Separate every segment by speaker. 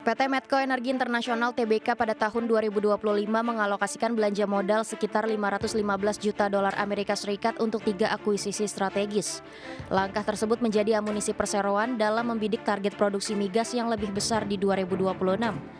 Speaker 1: PT Medco Energi Internasional (TBK) pada tahun 2025 mengalokasikan belanja modal sekitar 515 juta dolar Amerika Serikat untuk 3 akuisisi strategis. Langkah tersebut menjadi amunisi perseroan dalam membidik target produksi migas yang lebih besar di 2026.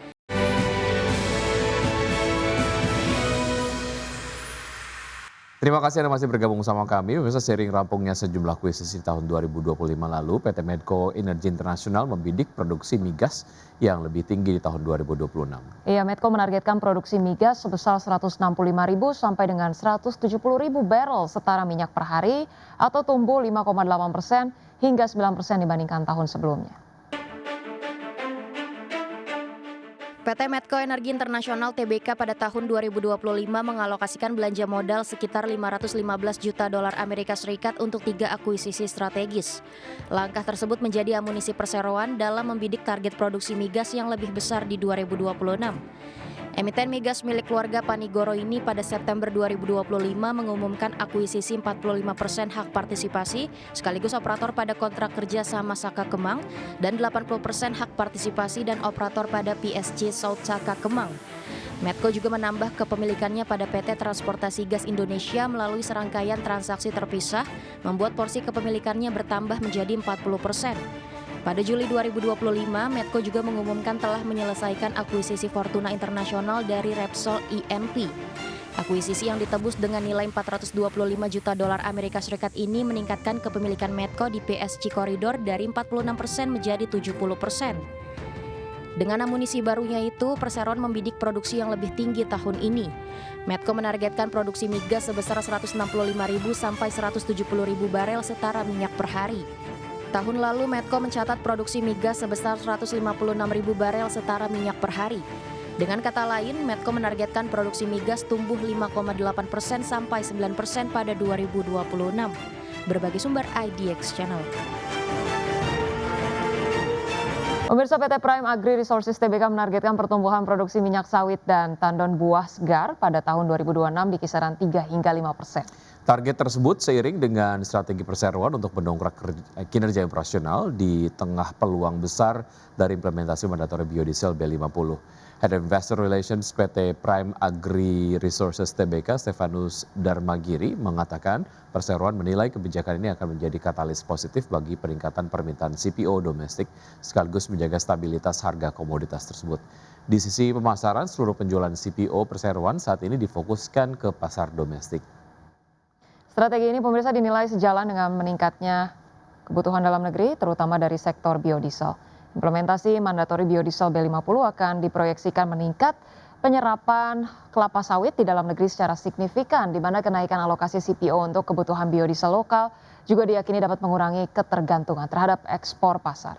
Speaker 2: Terima kasih Anda masih bergabung sama kami. Pemirsa, seiring rampungnya sejumlah akuisisi tahun 2025 lalu, PT Medco Energi Internasional membidik produksi migas yang lebih tinggi di tahun 2026.
Speaker 3: Iya, Medco menargetkan produksi migas sebesar 165.000 sampai dengan 170.000 barrel setara minyak per hari atau tumbuh 5,8% hingga 9% dibandingkan tahun sebelumnya.
Speaker 1: PT Medco Energi Internasional (TBK) pada tahun 2025 mengalokasikan belanja modal sekitar 515 juta dolar Amerika Serikat untuk 3 akuisisi strategis. Langkah tersebut menjadi amunisi perseroan dalam membidik target produksi migas yang lebih besar di 2026. Emiten migas milik keluarga Panigoro ini pada September 2025 mengumumkan akuisisi 45% hak partisipasi sekaligus operator pada kontrak kerja sama Saka Kemang dan 80% hak partisipasi dan operator pada PSG South Saka Kemang. Medco juga menambah kepemilikannya pada PT Transportasi Gas Indonesia melalui serangkaian transaksi terpisah, membuat porsi kepemilikannya bertambah menjadi 40%. Pada Juli 2025, Medco juga mengumumkan telah menyelesaikan akuisisi Fortuna Internasional dari Repsol E&P. Akuisisi yang ditebus dengan nilai 425 juta dolar Amerika Serikat ini meningkatkan kepemilikan Medco di PSG Corridor dari 46% menjadi 70%. Dengan amunisi barunya itu, perseroan membidik produksi yang lebih tinggi tahun ini. Medco menargetkan produksi migas sebesar 165.000 sampai 170.000 barel setara minyak per hari. Tahun lalu, Medco mencatat produksi migas sebesar 156.000 barel setara minyak per hari. Dengan kata lain, Medco menargetkan produksi migas tumbuh 5,8% sampai 9% pada 2026. Berbagi sumber IDX Channel.
Speaker 3: Pemirsa, PT Prime Agri Resources TBK menargetkan pertumbuhan produksi minyak sawit dan tandon buah segar pada tahun 2026 di kisaran 3 hingga 5%.
Speaker 2: Target tersebut seiring dengan strategi perseroan untuk mendongkrak kinerja operasional di tengah peluang besar dari implementasi mandatori biodiesel B50. Head of Investor Relations PT Prime Agri Resources TBK Stefanus Darmagiri mengatakan perseroan menilai kebijakan ini akan menjadi katalis positif bagi peningkatan permintaan CPO domestik sekaligus menjaga stabilitas harga komoditas tersebut. Di sisi pemasaran, seluruh penjualan CPO perseroan saat ini difokuskan ke pasar domestik.
Speaker 3: Strategi ini pemirsa dinilai sejalan dengan meningkatnya kebutuhan dalam negeri, terutama dari sektor biodiesel. Implementasi mandatori biodiesel B50 akan diproyeksikan meningkat penyerapan kelapa sawit di dalam negeri secara signifikan, di mana kenaikan alokasi CPO untuk kebutuhan biodiesel lokal juga diyakini dapat mengurangi ketergantungan terhadap ekspor pasar.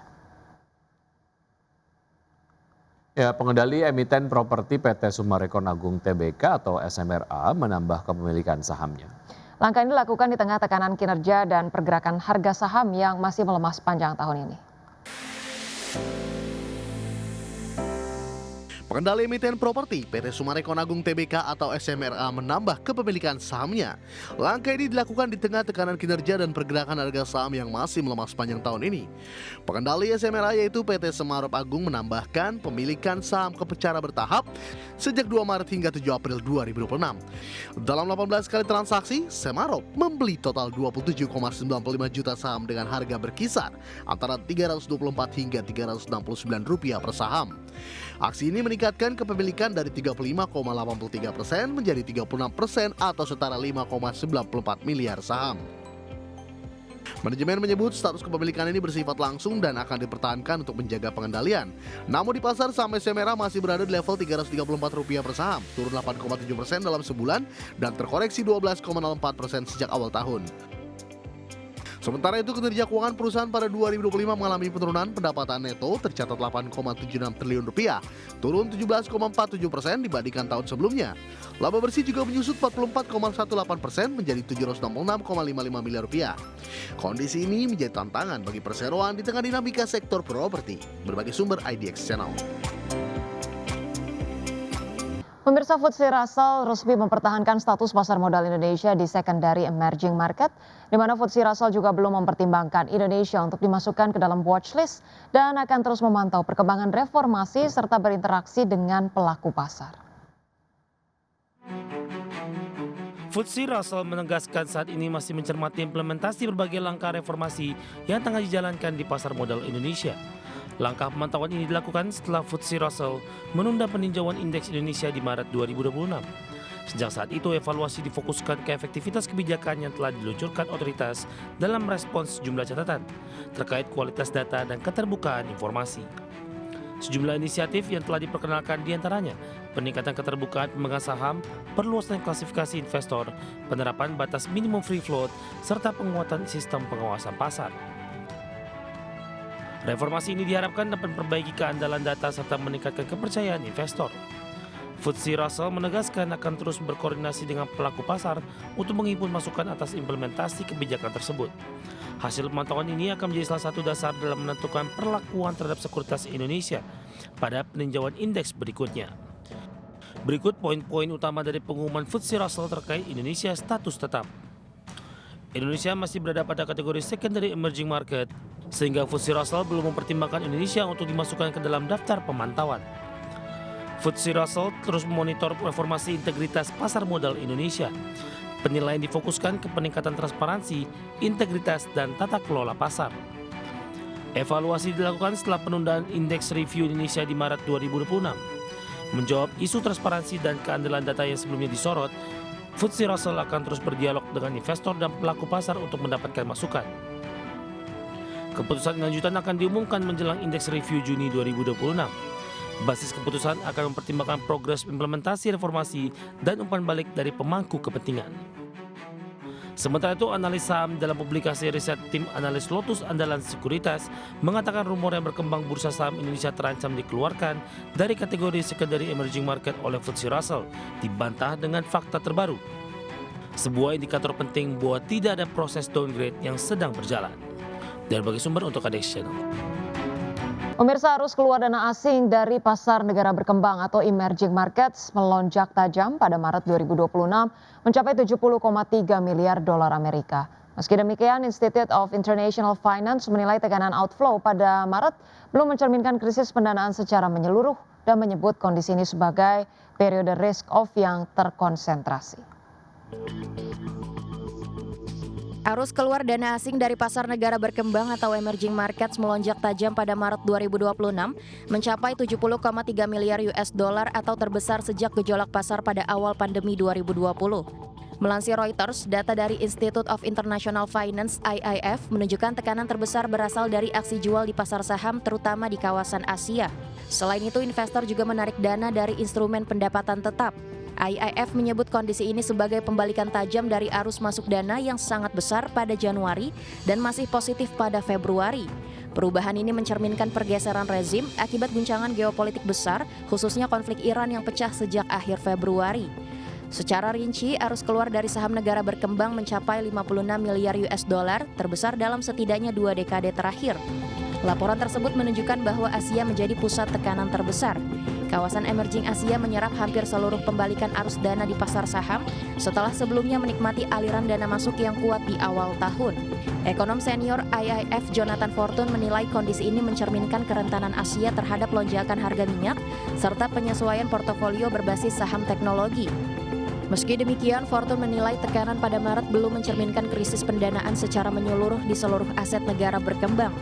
Speaker 2: Ya, pengendali emiten properti PT Summarecon Agung TBK atau SMRA menambah kepemilikan sahamnya.
Speaker 3: Langkah ini dilakukan di tengah tekanan kinerja dan pergerakan harga saham yang masih melemah sepanjang tahun ini.
Speaker 4: Pengendali emiten properti PT Summarecon Agung TBK atau SMRA menambah kepemilikan sahamnya. Langkah ini dilakukan di tengah tekanan kinerja dan pergerakan harga saham yang masih melemah sepanjang tahun ini. Pengendali SMRA yaitu PT Semarop Agung menambahkan pemilikan saham secara bertahap sejak 2 Maret hingga 7 April 2026. Dalam 18 kali transaksi, Semarop membeli total 27,95 juta saham dengan harga berkisar antara Rp324 hingga Rp369 per saham. Aksi ini meningkatkan kepemilikan dari 35,83% menjadi 36% atau setara 5,94 miliar saham. Manajemen menyebut status kepemilikan ini bersifat langsung dan akan dipertahankan untuk menjaga pengendalian. Namun di pasar saham SMRA masih berada di level Rp334 per saham, turun 8,7% dalam sebulan dan terkoreksi 12,04% sejak awal tahun. Sementara itu, kinerja keuangan perusahaan pada 2025 mengalami penurunan. Pendapatan neto tercatat Rp8,76 triliun, turun 17,47% dibandingkan tahun sebelumnya. Laba bersih juga menyusut 44,18% menjadi Rp766,55 miliar. Kondisi ini menjadi tantangan bagi perseroan di tengah dinamika sektor properti. Berbagai sumber IDX Channel.
Speaker 3: Pemirsa, FTSE Russell resmi mempertahankan status pasar modal Indonesia di secondary emerging market, di mana FTSE Russell juga belum mempertimbangkan Indonesia untuk dimasukkan ke dalam watchlist dan akan terus memantau perkembangan reformasi serta berinteraksi dengan pelaku pasar.
Speaker 5: FTSE Russell menegaskan saat ini masih mencermati implementasi berbagai langkah reformasi yang tengah dijalankan di pasar modal Indonesia. Langkah pemantauan ini dilakukan setelah FTSE Russell menunda peninjauan indeks Indonesia di Maret 2026. Sejak saat itu, evaluasi difokuskan ke efektivitas kebijakan yang telah diluncurkan otoritas dalam respons sejumlah catatan terkait kualitas data dan keterbukaan informasi. Sejumlah inisiatif yang telah diperkenalkan diantaranya peningkatan keterbukaan pemegang saham, perluasan klasifikasi investor, penerapan batas minimum free float, serta penguatan sistem pengawasan pasar. Reformasi ini diharapkan dapat memperbaiki keandalan data serta meningkatkan kepercayaan investor. FTSE Russell menegaskan akan terus berkoordinasi dengan pelaku pasar untuk menghimpun masukan atas implementasi kebijakan tersebut. Hasil pemantauan ini akan menjadi salah satu dasar dalam menentukan perlakuan terhadap sekuritas Indonesia pada peninjauan indeks berikutnya. Berikut poin-poin utama dari pengumuman FTSE Russell terkait Indonesia status tetap. Indonesia masih berada pada kategori secondary emerging market, sehingga FTSE Russell belum mempertimbangkan Indonesia untuk dimasukkan ke dalam daftar pemantauan. FTSE Russell terus memonitor reformasi integritas pasar modal Indonesia. Penilaian difokuskan ke peningkatan transparansi, integritas, dan tata kelola pasar. Evaluasi dilakukan setelah penundaan indeks review Indonesia di Maret 2026. Menjawab isu transparansi dan keandalan data yang sebelumnya disorot, FTSE Russell akan terus berdialog dengan investor dan pelaku pasar untuk mendapatkan masukan. Keputusan lanjutan akan diumumkan menjelang indeks review Juni 2026. Basis keputusan akan mempertimbangkan progres implementasi reformasi dan umpan balik dari pemangku kepentingan. Sementara itu, analis saham dalam publikasi riset tim analis Lotus Andalan Sekuritas mengatakan rumor yang berkembang bursa saham Indonesia terancam dikeluarkan dari kategori secondary emerging market oleh FTSE Russell dibantah dengan fakta terbaru. Sebuah indikator penting bahwa tidak ada proses downgrade yang sedang berjalan. Dari berbagai sumber untuk KDX Channel.
Speaker 3: Pemirsa, arus keluar dana asing dari pasar negara berkembang atau emerging markets melonjak tajam pada Maret 2026 mencapai 70,3 miliar dolar Amerika. Meski demikian, Institute of International Finance menilai tekanan outflow pada Maret belum mencerminkan krisis pendanaan secara menyeluruh dan menyebut kondisi ini sebagai periode risk off yang terkonsentrasi.
Speaker 1: Arus keluar dana asing dari pasar negara berkembang atau emerging markets melonjak tajam pada Maret 2026 mencapai 70,3 miliar US dollar atau terbesar sejak gejolak pasar pada awal pandemi 2020. Melansir Reuters, data dari Institute of International Finance (IIF) menunjukkan tekanan terbesar berasal dari aksi jual di pasar saham terutama di kawasan Asia. Selain itu, investor juga menarik dana dari instrumen pendapatan tetap. IIF menyebut kondisi ini sebagai pembalikan tajam dari arus masuk dana yang sangat besar pada Januari dan masih positif pada Februari. Perubahan ini mencerminkan pergeseran rezim akibat guncangan geopolitik besar, khususnya konflik Iran yang pecah sejak akhir Februari. Secara rinci, arus keluar dari saham negara berkembang mencapai 56 miliar US dollar, terbesar dalam setidaknya 2 dekade terakhir. Laporan tersebut menunjukkan bahwa Asia menjadi pusat tekanan terbesar. Kawasan emerging Asia menyerap hampir seluruh pembalikan arus dana di pasar saham setelah sebelumnya menikmati aliran dana masuk yang kuat di awal tahun. Ekonom senior IIF Jonathan Fortune menilai kondisi ini mencerminkan kerentanan Asia terhadap lonjakan harga minyak serta penyesuaian portofolio berbasis saham teknologi. Meski demikian, Fortune menilai tekanan pada Maret belum mencerminkan krisis pendanaan secara menyeluruh di seluruh aset negara berkembang.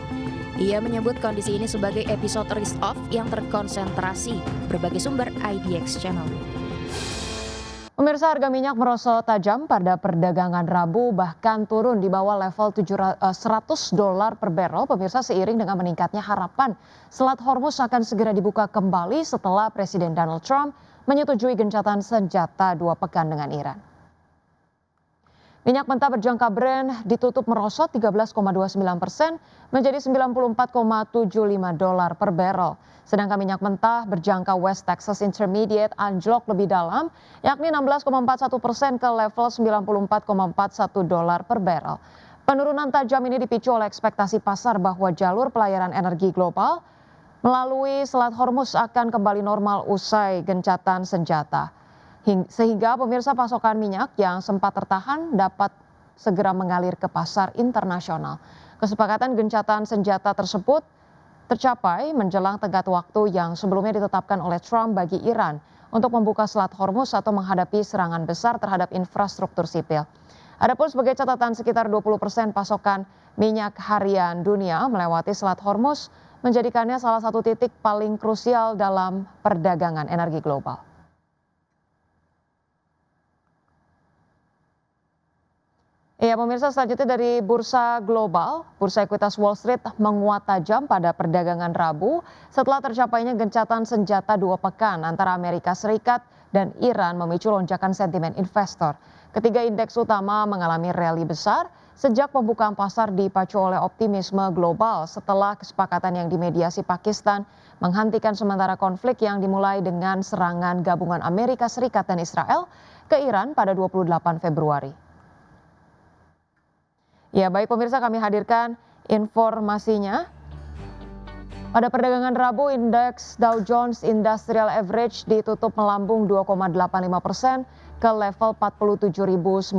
Speaker 1: Ia menyebut kondisi ini sebagai episode risk off yang terkonsentrasi. Berbagai sumber IDX Channel.
Speaker 3: Pemirsa, harga minyak merosot tajam pada perdagangan Rabu, bahkan turun di bawah level $100 per barrel. Pemirsa, seiring dengan meningkatnya harapan Selat Hormuz akan segera dibuka kembali setelah Presiden Donald Trump menyetujui gencatan senjata 2 pekan dengan Iran. Minyak mentah berjangka Brent ditutup merosot 13,29% menjadi $94,75 per barrel. Sedangkan minyak mentah berjangka West Texas Intermediate anjlok lebih dalam, yakni 16,41% ke level $94,41 per barrel. Penurunan tajam ini dipicu oleh ekspektasi pasar bahwa jalur pelayaran energi global melalui Selat Hormuz akan kembali normal usai gencatan senjata. Sehingga pemirsa pasokan minyak yang sempat tertahan dapat segera mengalir ke pasar internasional. Kesepakatan gencatan senjata tersebut tercapai menjelang tenggat waktu yang sebelumnya ditetapkan oleh Trump bagi Iran untuk membuka Selat Hormuz atau menghadapi serangan besar terhadap infrastruktur sipil. Adapun sebagai catatan sekitar 20% pasokan minyak harian dunia melewati Selat Hormuz menjadikannya salah satu titik paling krusial dalam perdagangan energi global. Ya, pemirsa, selanjutnya dari bursa global, bursa ekuitas Wall Street menguat tajam pada perdagangan Rabu setelah tercapainya gencatan senjata 2 pekan antara Amerika Serikat dan Iran memicu lonjakan sentimen investor. Ketiga indeks utama mengalami rally besar sejak pembukaan pasar dipacu oleh optimisme global setelah kesepakatan yang dimediasi Pakistan menghentikan sementara konflik yang dimulai dengan serangan gabungan Amerika Serikat dan Israel ke Iran pada 28 Februari. Ya, baik pemirsa, kami hadirkan informasinya. Pada perdagangan Rabu, indeks Dow Jones Industrial Average ditutup melambung 2,85% ke level 47.909.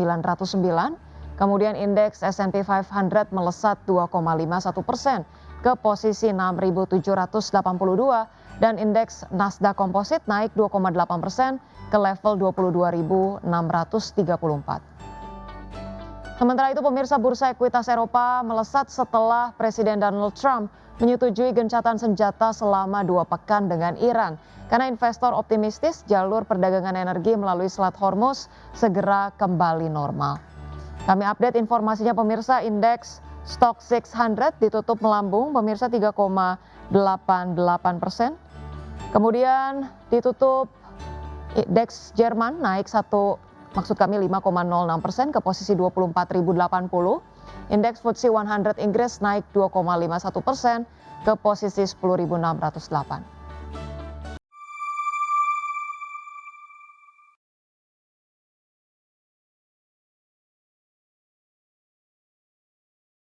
Speaker 3: Kemudian indeks S&P 500 melesat 2,51% ke posisi 6.782 dan indeks Nasdaq Composite naik 2,8% ke level 22.634. Sementara itu pemirsa, bursa ekuitas Eropa melesat setelah Presiden Donald Trump menyetujui gencatan senjata selama 2 pekan dengan Iran. Karena investor optimistis jalur perdagangan energi melalui Selat Hormuz segera kembali normal. Kami update informasinya pemirsa, indeks Stock 600 ditutup melambung pemirsa 3,88%. Kemudian ditutup indeks Jerman naik 5,06% ke posisi 24.080. Indeks FTSE 100 Inggris naik 2,51% ke posisi 10.608.